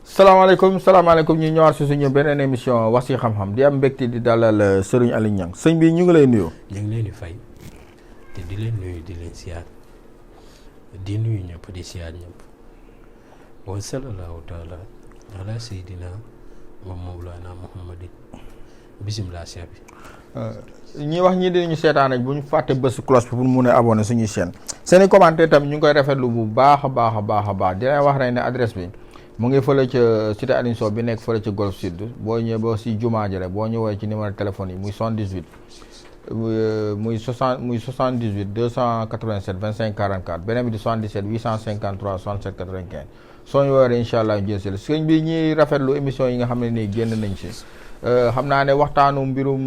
salaamaaleykum ñu ñëwaat si suñu beneen émission wax si xam-xam di am mbégte di dalal Serigne Aliou Niang sëñ bi ñu ngi lay nuyu. ñu ngi leen di fay te di leen nuyu di leen siyaar di nuyu ñëpp di siyaar ñëpp wa sallallahu taala ala seydina wa mawlana muhammadin bisimilah cheikh bi. ñi wax ñii dinañu seetaan rek bu ñu fàtte bës cloche bi pour mun a abonné suñuy chaîne seeni commentaire tam ñu ngi koy rafetlu bu baax a baax di leen wax rek ne adresse bi mu ngi fële ca cité Aline Sow bi nekk fële ca Golf Sud boo ñëwee ba si jumaa ji rek boo ñëwee ci numéro téléphone yi muy 78 muy 78 287 25 44 beneen bi di 77 853 67 95 soo ñu woowee incha allah ñu jël si la sëñ bi ñuy rafetlu émission yi nga xam ne nii génn nañ si xam naa ne waxtaanu mbirum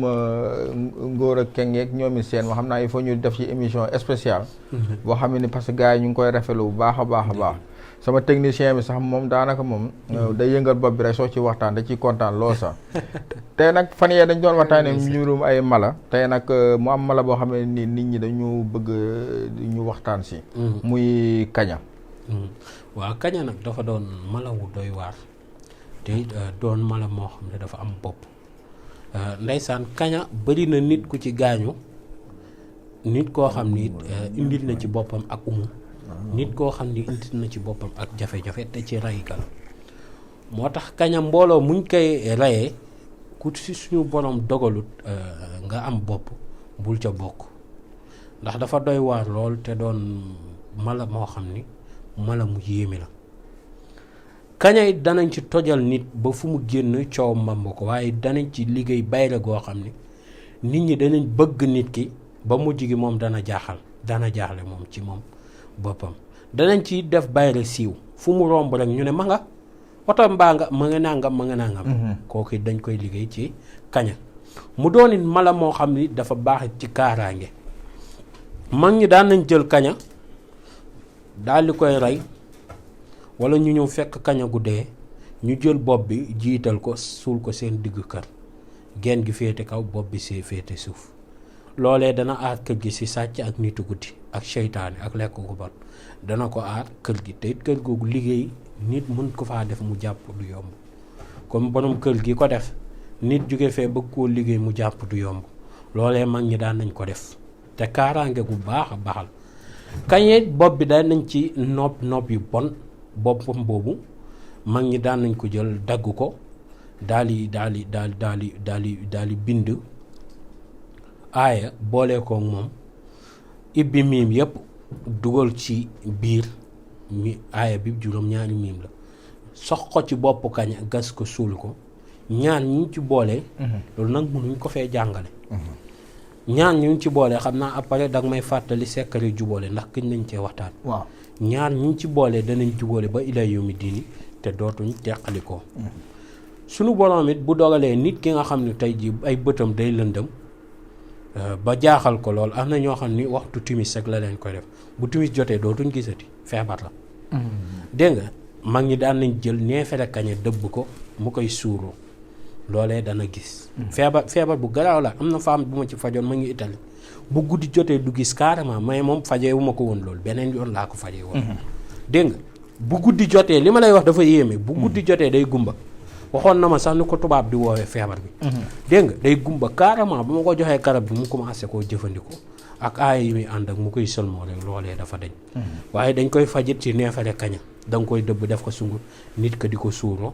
ngóor ak kengeeg ñoomi seen ma xam naa il faut ñu def ci émission spéciale boo xam ne ni parce que gars yi ñu ngi koy rafetlu bu baax a baax sama technicien bi sax moom daanaka moom day yëngal bopp bi rek soo ci waxtaan da ciy kontaan lool sax tey nag fan yee dañ doon waxtaanee mbirum ay mala tey nag mu am mala boo xam ne ni nit ñi dañu bëgg ñu waxtaan si muy kaña. waaw kaña nag dafa doon mala wu doy waar te doon mala moo xam ne dafa am bopp ndeysaan kaña bëri na nit ku ci gaañu nit koo xam ni indil na ci boppam ak nit koo xam ni indil na ci boppam ak jafe-jafe te ci raygal moo tax kaña mbooloo muñ koy rayee ku ci suñu borom dogalut nga am bopp bul ca bokk ndax dafa doy waar lool te doon mala moo xam ni mala mu yéeme la kaña it danañ ci tojal nit ba fu mu génn coow mbamb ko waaye danañ ci liggéey bayre goo xam ni nit ñi danañ bëgg nit ki ba mujj gi moom dana jaaxle moom ci moom boppam danañ ci def bayre siiw fu mu romb rek ñu ne ma nga oto mbaa nga ma nga nangam kooku dañ koy liggéey ci kaña mu doon it mala moo xam ni dafa baax ci kaaraange mag ñi daan nañ jël kaña daal di koy rey wala ñu ñëw fekk kaña gu dee ñu jël bopp bi jiital ko suul ko seen diggu kër genn gi féete kaw bopp bi see féete suuf loolee dana aar kër gi ci sàcc ak nitu guddi ak seytaane ak lekk gu bon dana ko aar kër gi te it kër googu liggéey nit mën ko faa def mu jàpp du yomb comme borom kër gi ko def nit jóge fee bëgg koo liggéey mu jàpp du yomb loolee mag ñi daan nañ ko def te kaaraange gu baax a baaxal kañe bopp bi daan nañ ci nopp yu bon boppam boobu mag ñi daan nañ ko jël dagg ko daal di bind aaya boole ko moom ibbi miim yëpp dugal ci biir mi aaya bi juróom-ñaari miim la sox ko ci bopp kaña gas ko suul ko ñaar ñu ci boole loolu nag mënuñ ko fee jàngale ñaar ñu ci boole xam naa après danga may fàttali secret jubóole ndax gëj nañ cee waxtaan waaw ñaar ñu ci boole danañ jubóole ba ilay yawmi diini te dootuñ teqalikoo sunu borom it bu dogalee nit ki nga xam ne tey ji ay bëtam day lëndëm ba jaaxal ko lool am na ñoo xam ni waxtu timis rek la leen koy def bu timis jotee dootuñ gisati feebar la dégg nga mag ñi daan nañ jël neefere kaña dëbb ko mu koy suuru loolee dana gis feebar bu garaaw la am na femme bu ma ci fajoon ma ngi Italie bu guddi jotee du gis carrément mais moom fajee wu ma ko woon loolu beneen yoon laa ko fajee woon dégg nga bu guddi jotee li ma lay wax dafa yéeme bu guddi jotee day gumba waxoon na ma sax ni ko tubaab di woowee feebar bi dégg nga day gumba carrément ba ma ko joxee garab bi mu commencé koo jëfandikoo ak aaya yi muy ànd ak mu koy sëlmoo rek loolee dafa dañ waaye dañ koy fajit ci neefere kaña da nga koy dëbb def ko sungur nit ka di ko suuroo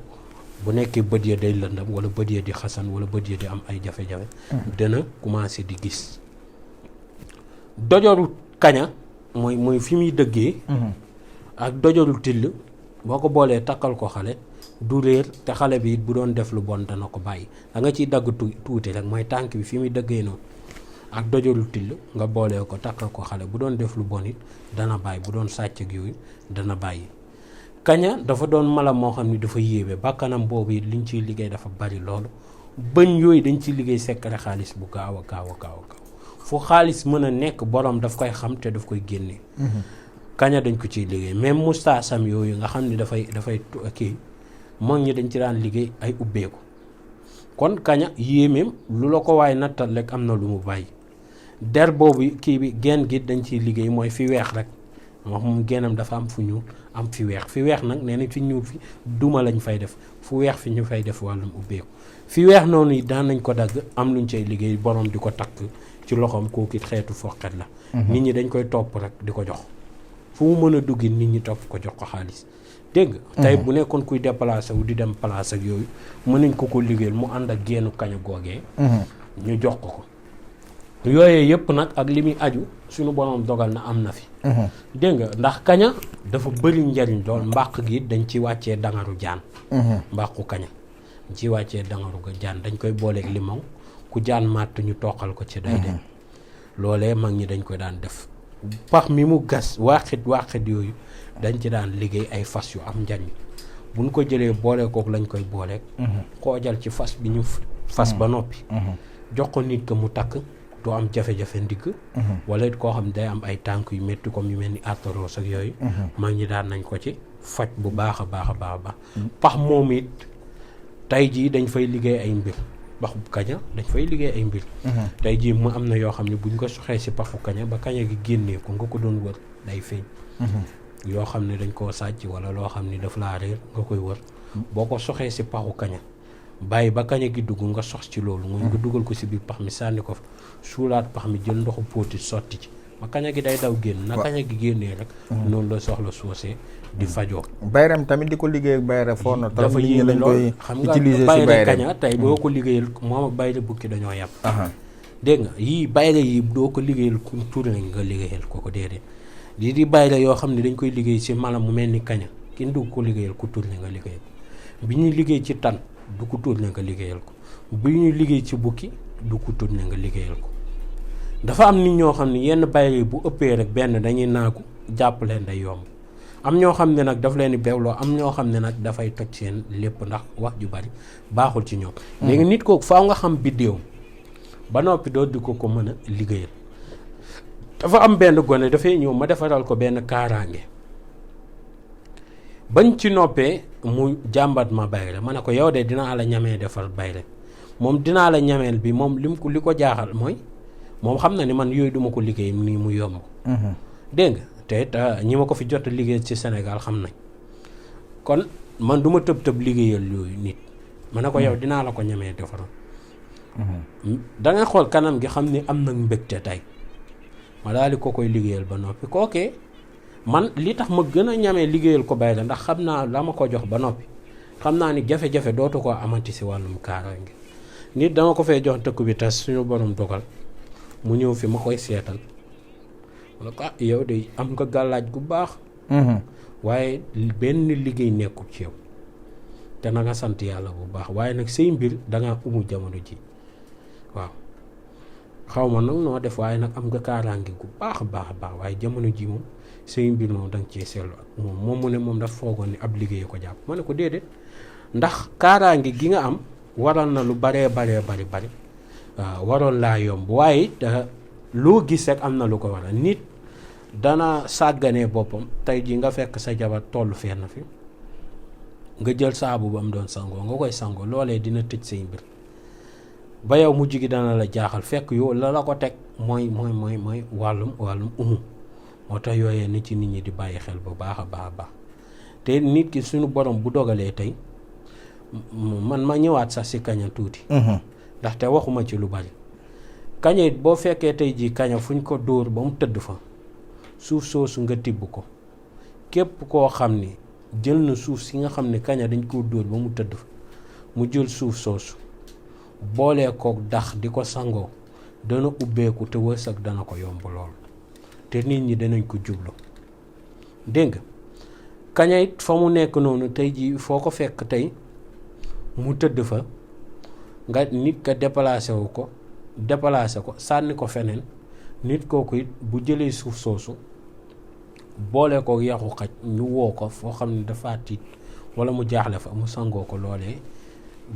bu nekkee bët ya day lëndam wala bët ya di xasan wala bët ya di am ay jafe-jafe dana commencé di gis dojoru kaña mooy fi muy dëggee ak dojoru till boo ko boolee takkal ko xale du réer te xale bi it bu doon def lu bon dana ko bàyyi da nga ciy dagg tuuti rek mooy tànk bi fi muy dëggee noonu ak dojalu till nga boolee ko takkal ko xale bu doon def lu bon it dana bàyyi, bu doon sàcc ak yooyu dana bàyyi. kaña dafa doon mala moo xam ni dafa yéeme bakkanam boobu it liñ ciy liggéey dafa bari loolu. bëñ yooyu dañ ciy liggéey secret xaalis bu gaaw a gaaw a gaaw a gaaw fu xaalis mën a nekk borom daf koy xam te daf koy génne. kaña dañ ko ciy liggéey même mustaasam yooyu nga xam ni dafay kii mag ñi dañ ci daan liggéey ay ubbeeku. kon kaña yéemeem lu la ko waaye nattal rek am na lu mu bàyyi. der boobu kii bi genn gi dañ ciy liggéey mooy fi weex rek moom gennam dafa am fu ñuul am fi weex nag nee na fi ñuul fi duma lañ fay def fu weex fi ñu fay def wàllum ubbeeku. fi weex noonu yi daan nañ ko dagg am luñ cay liggéey borom di ko takk ci loxoom kooku it xeetu foqet la. nit ñi dañ koy topp rek di ko jox fu mu mën a duggi nit ñi topp ko jox ko xaalis dégg nga. tey bu nekkoon kuy déplacé wu di dem place ak yooyu mën nañ ko liggéeyal mu ànd ak génnu kaña googee. ñu jox ko. yooyee yëpp nag ak li muy aju suñu borom dogal na am na fi. dégg nga ndax kaña dafa bëri njariñ lool mbàq gi dañ ci wàccee dangaru jaan. mbàqu kaña dañ ci wàccee dangaru jaan dañ koy booleeg limon ku jaan màtt ñu toqal ko ci day dem. loolee mag ñi dañ koy daan def. pax mi mu gas waaxit yooyu dañ ci daan liggéey ay fas yu am njariñ buñ ko jëlee boole kook lañ koy booleeg. xoojal ci fas bi ñu fas ba noppi. jox ko nit ko mu takk. doo am jafe-jafe ndigg wala it koo xam ne day am ay tànk yu métti comme yu mel ni arthrose ak yooyu mag ñi daan nañ ko ci faj bu baax a baax a baax a baax pax moom it tey jii dañ fay liggéey ay mbir paxu kaña dañ fay liggéey ay mbir tey jii mu am na yoo xam ne buñ ko soxee si paxu kaña ba kaña gi génnee ko nga ko doon wër day feeñ yoo xam ne dañ koo sàcc wala loo xam ne daf laa réer nga koy wër boo ko soxee si paxu kaña bàyyi ba kaña gi dugg nga sox ci loolu mooy nga dugal ko si biir pax mi sànni ko fa suulaat pax mi jël ndoxu póoti sotti ci ma kaña gi day daw génn na kaña gi génnee rek noonu la soxla soosee di fajoo bayram tamit di ko liggéey ak bayra foo na dafa yéeme lool xam nga bayre kaña tey boo ko liggéeyal moom ak bayre bukki dañoo yàpp dégg nga yii bayre yi doo ko liggéeyal ku tourné nga liggéeyal ko déedéet di bayre yoo xam ne dañ koy liggéey si mala mu mel ni kaña kenn du ko liggéeyal ku tourné nga liggéeyal bi ñuy liggéey ci tan du ko tourné nga liggéeyal ko bi ñuy liggéey ci bukki du ko tourné nga liggéeyal ko dafa am nit ñoo xam ne yenn bayre yi bu ëppee rek benn dañuy naagu jàpp leen day yomb am ñoo xam ne nag daf leen di beewloo am ñoo xam ne nag dafay toj seen lépp ndax wax ju bari baaxul ci ñoom léegi nit kooku faaw nga xam biddéew ba noppi doo di ko mën a liggéeyal dafa am benn gone dafay ñëw ma defaral ko benn kaaraange bañ ci noppee mu jàmbat ma bayre ma ne ko yow de dinaa la ñamee defal bayre moom dinaa la ñameel bi moom li ko jaaxal mooy moom xam na ni man yooyu duma ko liggéey nii mu yomb dégg nga te ñi ma ko fi jot a liggéey ci Sénégal xam nañ kon man du ma tëb liggéeyal yooyu nit ma ne ko yow dinaa la ko ñamee defaral da ngay xool kanam gi xam ni am na mbégte tey ma daal di ko koy liggéeyal ba noppi kookee man li tax ma gën a ñamee liggéeyal ko bayre ndax xam naa la ma ko jox ba noppi xam naa ni jafe-jafe dootu ko amati si wàllum kaaraange nit dama ko fee jox dëkk bi tas suñu borom dogal mu ñëw fi ma koy seetal ma ne ko yow de am nga gàllaaj gu baax waaye benn liggéey nekkul ci yow te na nga sant yàlla bu baax waaye nag say mbir dangaa umu jamono ji waaw xaw ma nag noo def waaye nag am nga kaaraange gu baax a baax a baax waaye jamono ji moom say mbir moom da nga cee seetlu ak moom mu ne moom daf foogoon ni ab liggéey ko jàpp ma ne ko déedéet ndax kaaraange gi nga am waral na lu bari waaw waroon laa yomb waaye loo gis rek am na lu ko waral nit dana sàgganee boppam tey ji nga fekk sa jabar tollu fenn fi nga jël saabu ba mu doon sangoo nga koy sangoo loolee dina tëj say mbir ba yow mujj gi dana la jaaxal fekk yow la ko teg mooy wàllum umu moo tax yooyee ni ci nit ñi di bàyyi xel bu baax a baax te nit ki suñu borom bu dogalee tey man ma ñëwaat sax si kaña tuuti ndaxte waxuma ci lu bari kaña it boo fekkee tey jii kaña fuñ ko dóor ba mu tëdd fa suuf soosu nga tibb ko képp koo xam ni jël na suuf si nga xam ne kaña dañ koo dóor ba mu tëdd fa mu jël suuf soosu boolee kook dax di ko sangoo dana ubbeeku te wërsëg dana ko yomb lool te nit ñi danañ ko jublu dégg nga kaña it fa mu nekk noonu tey jii foo ko fekk tey mu tëdd fa nga nit ka déplacé wu ko déplacer ko sànni ko feneen nit kooku it bu jëlee suuf soosu boole ko yaxu xaj ñu woo ko foo xam ne dafa tiit wala mu jaaxle fa mu sangoo ko loolee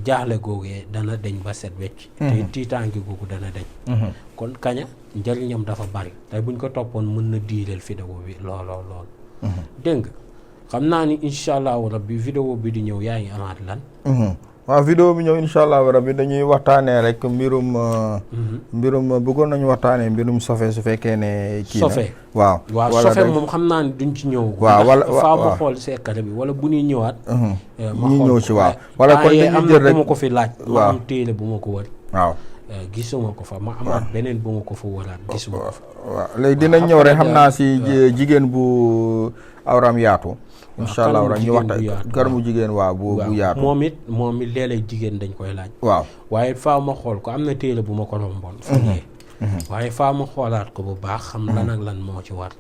jaaxle googee dana deñ ba set wecc te tiitaangi googu dana deñ kon kaña njëriñam dafa bari tey buñ ko toppoon mën na diireel vidéo bi lool dégg nga xam naa ni incha allahu rabbi vidéo bi di ñëw yaa ngi amaat lan waaw vidéo bi ñëw incha allahu rabbi dañuy waxtaanee rek mbirum bëggoon nañu waxtaanee mbirum sofe su fekkee ne kii na sofe waaw sofe moom xam naa ni duñ ci ñëw waaw wala faa ma xool secret bi wala bu ñuy ñëwaat ma ñu ñëw ci waaw wala kon am dañuy na jël rek bu ma ko fi laaj ma am téele bu ma ko wër waaw gisuma ko fa ma amaat beneen bu ma ko fa wëraat gisuma ko fa waaw léegi dinañ ñëw rek xam naa si jigéen bu awram yaatu incha allah rek ñu waxtaan kanamu jigéen waaw bu yaatu moom it léeg-léeg jigéen dañ koy laaj waaw waaye faa ma xool ko am na téere bu ma ko romboon fan yee waaye faa ma xoolaat ko bu baax xam lan ak lan moo ci war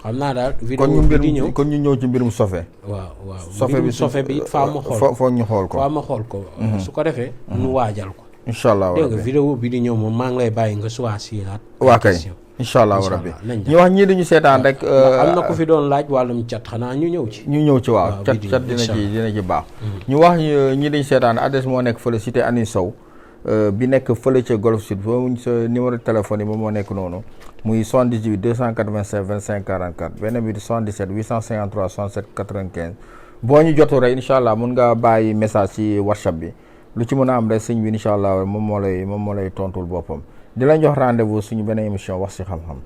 xam naa daal vidéo bi di ñëw kon ñu ñëw ci mbirum sofe waaw sofe bi faa ma xool foog ñu xool ko faa ma xool ko su ko defee ñu waajal ko incha allah dégg nga vidéo bi di ñëw moom maa ngi lay bàyyi nga choisiraat waa kay incha allah rabbi ñu wax ñii dañu seetaan rek am na ku fi doon laaj wàllum cat xanaa ñu ñëw ci waaw cat dina ci baax ñu wax ñii dañu seetaan adresse moo nekk fële cité Aline Sow bi nekk fële ca Golf Sud foofu sa numéro de téléphone yi moom moo nekk noonu muy 78 287 25 44 beneen bi di 77 853 67 95 boo ñu jotu rek incha allah mun nga bàyyi message ci WhatsApp bi lu ci mën a am rek sëñ bi incha allah moom moo lay tontul boppam di la jox rendez-vous suñu beneen émission wax ci xam-xam